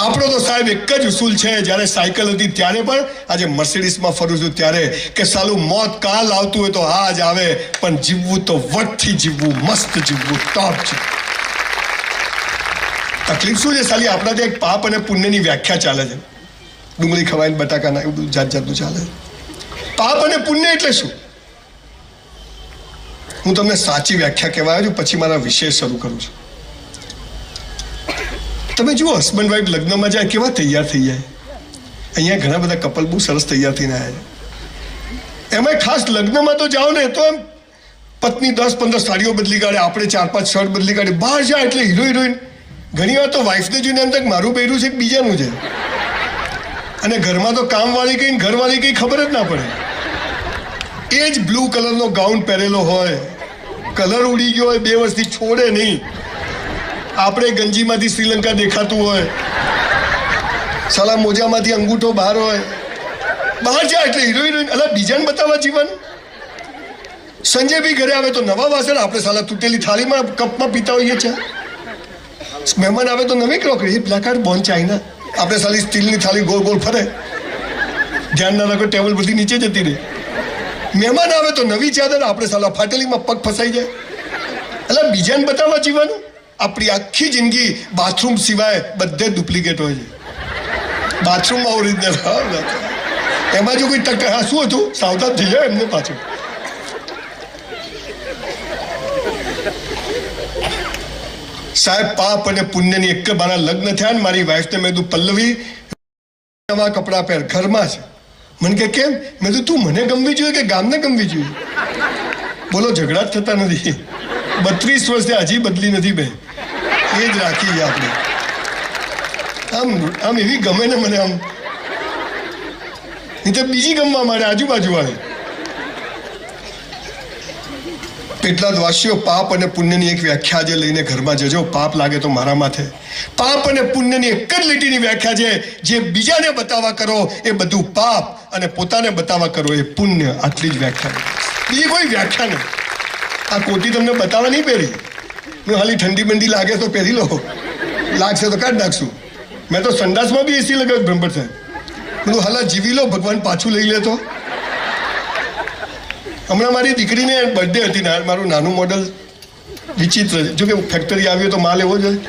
આપણો તો સાહેબ એક જ ઉસૂલ છે, જ્યારે સાયકલ હતી ત્યારે પણ, આજે મર્સિડીઝમાં ફરું છું ત્યારે, કે સાલું મોત કાલ આવતું હોય તો આ જ આવે, પણ જીવવું તો વટથી જીવવું, મસ્ત જીવવું, ટોપ જીવવું. તકલીફ શું છે સાલી, આપણા ત્યાં એક પાપ અને પુણ્યની વ્યાખ્યા ચાલે છે. ડુંગળી ખવાય, બટાકાના, એવું બધું જાત જાતનું ચાલે. પાપ અને પુણ્ય એટલે શું? હું તમને સાચી વ્યાખ્યા કહેવા આવ્યો છું, પછી મારા વિષય શરૂ કરું છું. તમે જુઓ, હસબન્ડ વાઈફ લગ્નમાં જાય કેવા તૈયાર થઈ જાય. અહીંયા ઘણા બધા કપલ બહુ સરસ તૈયાર થઈને આવ્યા. એમાં ખાસ લગ્નમાં તો જાઓ ને તો એમ પત્ની 10-15 સાડીઓ બદલી કાઢે, આપણે 4-5 શર્ટ બદલી કાઢે. બહાર જાય એટલે હીરો હિરોઈન. ઘણી વાર તો વાઈફને જોઈને એમ તક મારું પહેર્યું છે કે બીજાનું છે. અને ઘરમાં તો કામવાળી કઈ ઘરવાળી કઈ ખબર જ ના પડે. એ જ બ્લુ કલરનો ગાઉન પહેરેલો હોય, કલર ઉડી ગયો હોય, 2 વર્ષથી છોડે નહીં. આપણે ગંજીમાંથી શ્રીલંકા દેખાતું હોય, સાલા મોજામાંથી અંગૂઠો બહાર હોય. બહાર જાય એટલે હીરો હિરોઈન. અલા બીજાને બતાવવા જીવન. સંજય બી ઘરે આવે તો નવા વાસણ, આપણે સાલા તૂટેલી થાળીમાં કપમાં પીતા હોઈએ છે. મહેમાન આવે તો નવી crockery, black card bone china. આપણે સાલી સ્ટીલની થાળી ગોળ ગોળ ફરે, ધ્યાન ના રાખો ટેબલ બધી નીચે જતી રહે. મહેમાન આવે તો નવી ચાદર, આપણે સાલા ફાટેલીમાં પગ ફસાઈ જાય. એટલે બીજાને બતાવવા જીવવાનું. આપણી આખી જિંદગી બાથરૂમ સિવાય બધે ડુપ્લિકેટ હોય છે. બાથરૂમમાં ઓરિજિનલ, એમાં જો કોઈ શું હતું સાવધાન થઈ જાય એમને પાછું. સાહેબ પાપ અને પુણ્યની એક મારા લગ્ન થયા ને મારી વાઈફને મેં કીધું પલ્લવી નવા કપડાં પહેર, ઘરમાં છે. મને કે કેમ? મેં કીધું તું મને ગમવી જોઈએ કે ગામને ગમવી જોઈએ? બોલો ઝઘડા જ થતા નથી. 32 વર્ષથી હજી બદલી નથી બે, એ જ રાખી આપણે. આમ એવી ગમે ને મને, આમ નહીં તો બીજી ગમવા માંડે આજુબાજુ વાળી. એટલા જ વાસીઓ પાપ અને પુણ્યની એક વ્યાખ્યા આજે લઈને ઘરમાં જજો. પાપ લાગે તો મારા માથે. પાપ અને પુણ્યની એક જ લીટીની વ્યાખ્યા છે, જે બીજાને બતાવવા કરો એ બધું પાપ, અને પોતાને બતાવવા કરો એ પુણ્ય. આટલી જ વ્યાખ્યા, બીજી કોઈ વ્યાખ્યા નહીં. આ કોટી તમને બતાવવા નહીં પહેરી. મેં હાલી ઠંડી બંડી લાગે તો પહેરી લો, લાગશે તો કાઢ નાખશું. મેં તો સંડાસમાં બી એસી લગાવ્યું બ્રહ્મભટ્ટ સાહેબ. બધું હાલા જીવી લો, ભગવાન પાછું લઈ લે તો. હમણાં મારી દીકરીને બર્થડે હતી ને, મારું નાનું મોડલ વિચિત્ર છે. જો કે ફેક્ટરી આવ્યો તો માલ એવો જ હોય.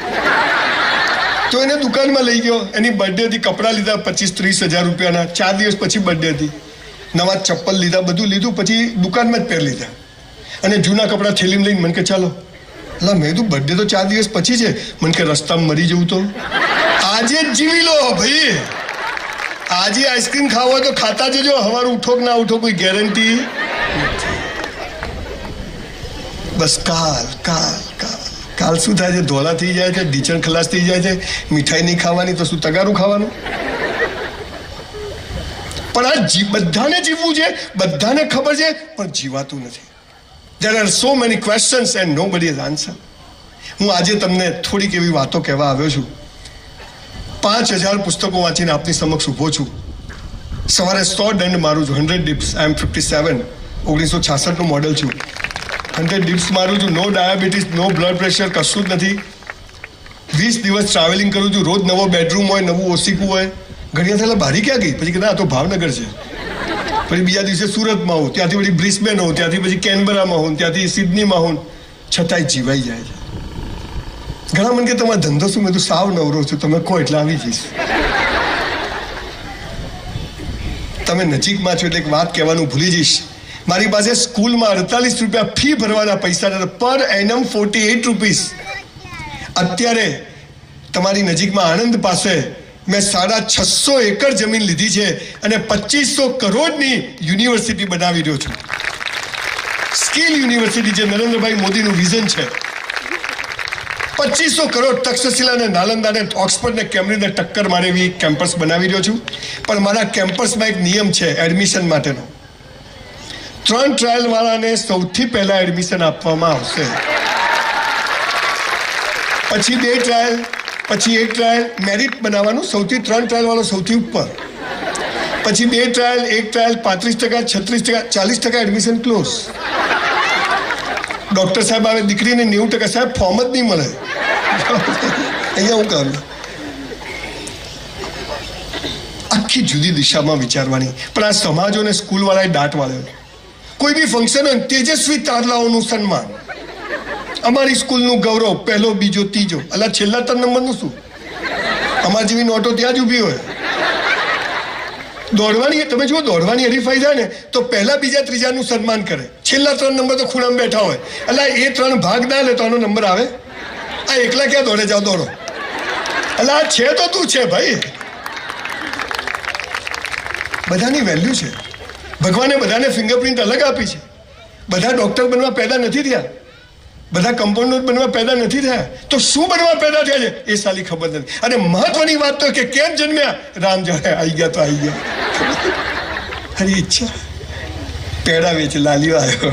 તો એને દુકાનમાં લઈ ગયો, એની બર્થડે હતી. કપડાં લીધા 25-30 હજાર રૂપિયાના. 4 દિવસ પછી બર્થડે હતી. નવા ચપ્પલ લીધા, બધું લીધું. પછી દુકાનમાં જ પહેર લીધા. અને જૂના કપડાં થેલીમાં લઈને મને કે ચાલો. એટલે મેં કીધું બર્થડે તો 4 દિવસ પછી છે. મને કે રસ્તામાં મરી જવું તો આજે જ જીવી લો ભાઈ. આજે આઈસ્ક્રીમ ખાવો હોય તો ખાતા જજો, સવારે ઉઠો કે ના ઉઠો કોઈ ગેરંટી. બસ કાલ કાલ કાલ કાલ શું થાય છે? ધોળા થઈ જાય છે, ઢીચણ ખલાસ થઈ જાય છે. મીઠાઈ નહીં ખાવાની તો શું તગારું ખાવાનું? પણ આ બધાને જીવવું છે, બધાને ખબર છે, પણ જીવાતું નથી. There are so many questions and nobody has answer. હું આજે તમને થોડીક એવી વાતો કહેવા આવ્યો છું. 5000 પુસ્તકો વાંચીને આપની સમક્ષ ઊભો છું. સવારે 100 દંડ મારું છું, 100 dips. I am 57, 1966નું મોડલ છું. 100 dips મારું છું. નો ડાયાબિટીસ, નો બ્લડ પ્રેશર, કશું જ નથી. 20 દિવસ ટ્રાવેલિંગ કરું છું. રોજ નવો બેડરૂમ હોય, નવું ઓસીકું હોય. ઘણી વાર બારી ક્યાં ગઈ? પછી કે ના તો ભાવનગર છે. પછી બીજા દિવસે સુરતમાં હોઉં, ત્યાંથી પછી બ્રિસ્બેન હોઉં, ત્યાંથી પછી કેનબરામાં હોઉં, ત્યાંથી સિડનીમાં હોઉં. છતાંય જીવાઈ જાય છે. ઘણા મને કે તમારો ધંધો શું? મેં તો સાવ નવરો છું, તમે કહો એટલે આવી જઈશ. તમે નજીકમાં છો એટલે એક વાત કહેવાનું ભૂલી જઈશ. મારી પાસે સ્કૂલમાં 48 રૂપિયા ફી ભરવાના પૈસા હતા, પર એનમ 48 રૂપીસ. અત્યારે તમારી નજીકમાં આણંદ પાસે મેં 650 એકર જમીન લીધી છે અને 2500 કરોડની યુનિવર્સિટી બનાવી રહ્યો છું. સ્કિલ યુનિવર્સિટી, જે નરેન્દ્રભાઈ મોદીનું વિઝન છે. 2500 કરોડ તક્ષશિલા અને નાલંદા ને ઓક્સફર્ડ ને કેમ્બ્રિજ ને ટક્કર મારે એવી કેમ્પસ બનાવી રહ્યો છું. પણ મારા કેમ્પસમાં એક નિયમ છે એડમિશન માટેનો. 3 ટ્રાયલ વાળાને સૌથી પહેલા એડમિશન આપવામાં આવશે, પછી 2 ટ્રાયલ, પછી 1 ટ્રાયલ. મેરિટ બનાવવાનું. સૌથી 3 ટ્રાયલ વાળો સૌથી ઉપર, પછી 2 trial, 1 trial. 35%, 36%, 40% admission close. Doctor સાહેબ આવે, દીકરીને 90%. સાહેબ ફોર્મ જ નહીં મળે. અહીંયા હું કરું. આખી જુદી દિશામાં વિચારવાની. પણ આ સમાજોને સ્કૂલવાળાએ દાટ વાળ્યો. કોઈ બી ફંક્શન હોય તેજસ્વી તારલાઓનું સન્માન, અમારી સ્કૂલનું ગૌરવ, પહેલો બીજો ત્રીજો. અલા છેલ્લા 3 નંબરનું શું? અમારી જેવી નોટો ત્યાં જ ઊભી હોય. દોડવાની, તમે જુઓ દોડવાની હરીફાઈ થાય ને તો પહેલા બીજા ત્રીજાનું સન્માન કરે, છેલ્લા 3 નંબર તો ખૂણામાં બેઠા હોય. અલા એ 3 ભાગ ના લે તો આનો નંબર આવે? આ એકલા ક્યાં દોડે? જાઓ દોડો. અલા આ છે તો તું છે ભાઈ. બધાની વેલ્યુ છે. ભગવાને બધાને ફિંગરપ્રિન્ટ અલગ આપી છે. બધા ડોક્ટર બનવા પેદા નથી થયા, બધા કમ્પાઉન્ડર બનવા પેદા નથી થયા. તો શું બનવા પેદા થયા છે એ સાલી ખબર નથી. અને મહત્વની વાત તો કે કેમ જન્મ્યા? રામ જાણે આવી ગયા તો આવી ગયા. હરી ઈચ્છા પેડા વેચ લાલ્યો આવ્યો.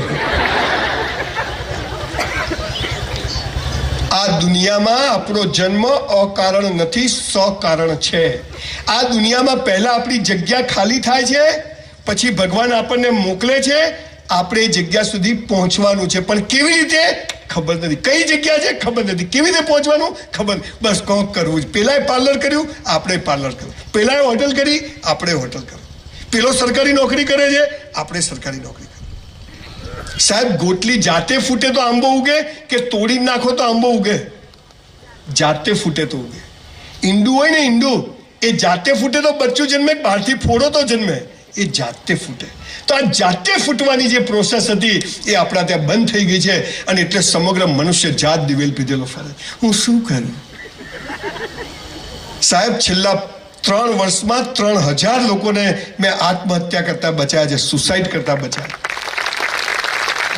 આ દુનિયામાં આપણો જન્મ અકારણ નથી, સકારણ છે. આ દુનિયામાં પહેલા આપણી જગ્યા ખાલી થાય છે, પછી ભગવાન આપણને મોકલે છે. આપણે એ જગ્યા સુધી પહોંચવાનું છે, પણ કેવી રીતે ખબર નથી. કઈ જગ્યા છે ખબર નથી, કેવી રીતે પહોંચવાનું ખબર નથી. બસ કોક કરવું જ. પેલાએ પાર્લર કર્યું, આપણે પાર્લર કર્યું. પેલાએ હોટલ કરી, આપણે હોટલ કર્યું. પેલો સરકારી નોકરી કરે છે, આપણે સરકારી નોકરી કરી. સાહેબ ગોટલી જાતે ફૂટે તો આંબો ઉગે કે તોડી નાખો તો આંબો ઉગે? જાતે ફૂટે તો ઉગે. ઈંડું હોય ને ઈંડું, એ જાતે ફૂટે તો બચ્ચું જન્મે, બહારથી ફોડો તો જન્મે. એ જાતે ફૂટે. તો આ જાતે ફૂટવાની જે પ્રોસેસ હતી એ આપણા ત્યાં બંધ થઈ ગઈ છે. અને એટલે સમગ્ર મનુષ્ય જાત દિવેલ પીધેલો ફરે. હું શું કરું સાહેબ? છેલ્લા 3 વર્ષમાં 3000 લોકોને મેં આત્મહત્યા કરતા બચાયા છે, સુસાઇડ કરતા બચાયા.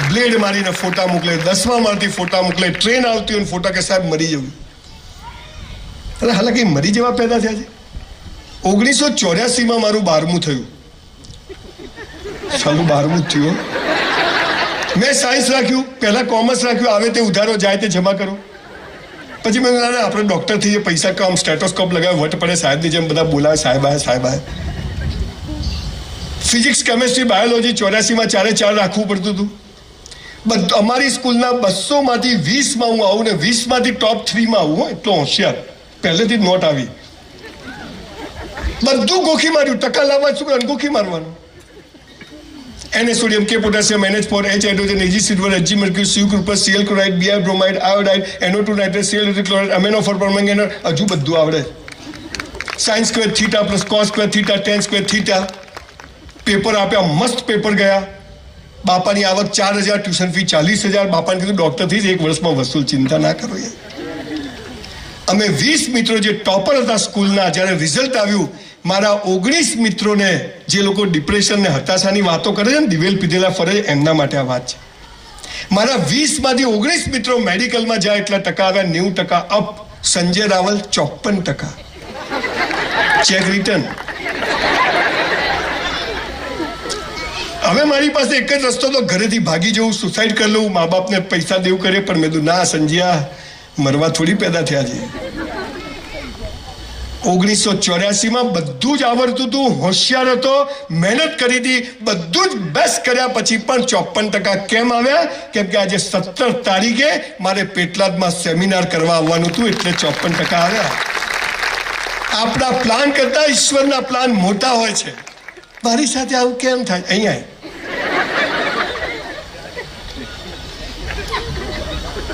બ્લેડ મારીને ફોટા મોકલે, 10મા માળથી ફોટા મોકલે, ટ્રેન આવતી હોય ફોટા કે સાહેબ મરી જવું. અરે હાલાકી મરી જવા પેદા થયા છે. 1984માં મારું 12મું થયું. સાલું 12મું જ થયું. મેં સાયન્સ રાખ્યું, પહેલા કોમર્સ રાખ્યું. આવે તે ઉધારો જાય તે જમા કરો. પછી મેં આપણે ડોક્ટર થઈએ, પૈસા કામ, સ્ટેટોસ્કોપ લગાવે, વટ પડે સાહેબની જેમ બધા બોલાવે, સાહેબ આય સાહેબ આય. ફિઝિક્સ, કેમેસ્ટ્રી, બાયોલોજી 84માં 4 રાખવું પડતું હતું. અમારી સ્કૂલના 200માંથી 20માં હું આવું ને 20માંથી ટોપ 3માં આવું. એટલો હોશિયાર, પહેલેથી જ નોટ આવી. બધું ગોખી માર્યું. ટકા લાવવા શું ગોખી મારવાનું. Na sodium, K potassium, NH4, H hydrogen, Ag silver, Hg mercury, Cu copper, Cl chloride, Br bromide, iodide, NO2 nitrate, Cl chloride, amino for permanganate. હજુ બધું આવડે. sin square theta plus cos square theta, tan square theta. Paper આપ્યા, મસ્ત paper ગયા. બાપાની આવક 4000, tuition fee 40000. બાપાને કીધું ડોક્ટર થઈ 1 વર્ષમાં વસૂલ, ચિંતા ના કરો યાર. અમે 20 મિત્રો જે ટોપર હતા સ્કૂલના, જ્યારે રિઝલ્ટ આવ્યું, મારા 19 મિત્રોને, જે લોકો ડિપ્રેશન ને હતાશાની વાતો કરે છે ને, દિવેલ પીધેલા ફરે, એમના માટે આ વાત છે. મારા 20માંથી 19 મિત્રો મેડિકલમાં જાય, એટલા ટકા આવ્યા, 90% up. Sanjay Raval 54%. Cheque return. હવે મારી પાસે એક જ રસ્તો તો ઘરેથી ભાગી જવું, સુસાઇડ કરી લઉં, મા બાપને પૈસા દેવું કરે. પણ મેં કીધું ના સંજ્યા, મરવા થોડી પેદા થયા છે. 1984માં બધું જ આવડતું હતું, હોશિયાર હતો, મહેનત કરી હતી, બધું જ બેસ્ટ કર્યા પછી પણ 54% કેમ આવ્યા? કેમ કે આજે 17 તારીખે મારે પેટલાદમાં સેમિનાર કરવા આવવાનું હતું, એટલે 54% આવ્યા. આપણા પ્લાન કરતા ઈશ્વરના પ્લાન મોટા હોય છે. મારી સાથે આવું કેમ થાય? અહીંયા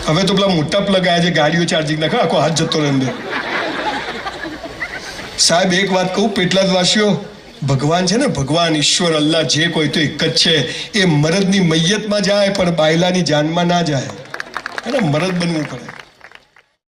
હવે તો પેલા મોટા પ્લગ આવ્યા છે, ગાડીઓ ચાર્જિંગ નાખો, આખો હાથ જતો રહે અંદર. સાહેબ એક વાત કહું, પેટલાદવાસીઓ, ભગવાન છે ને, ભગવાન, ઈશ્વર, અલ્લાહ, જે કોઈ તો એક જ છે. એ મરદની મૈયતમાં જાય પણ બાયલાની જાનમાં ના જાય. એને મરદ બનવું પડે.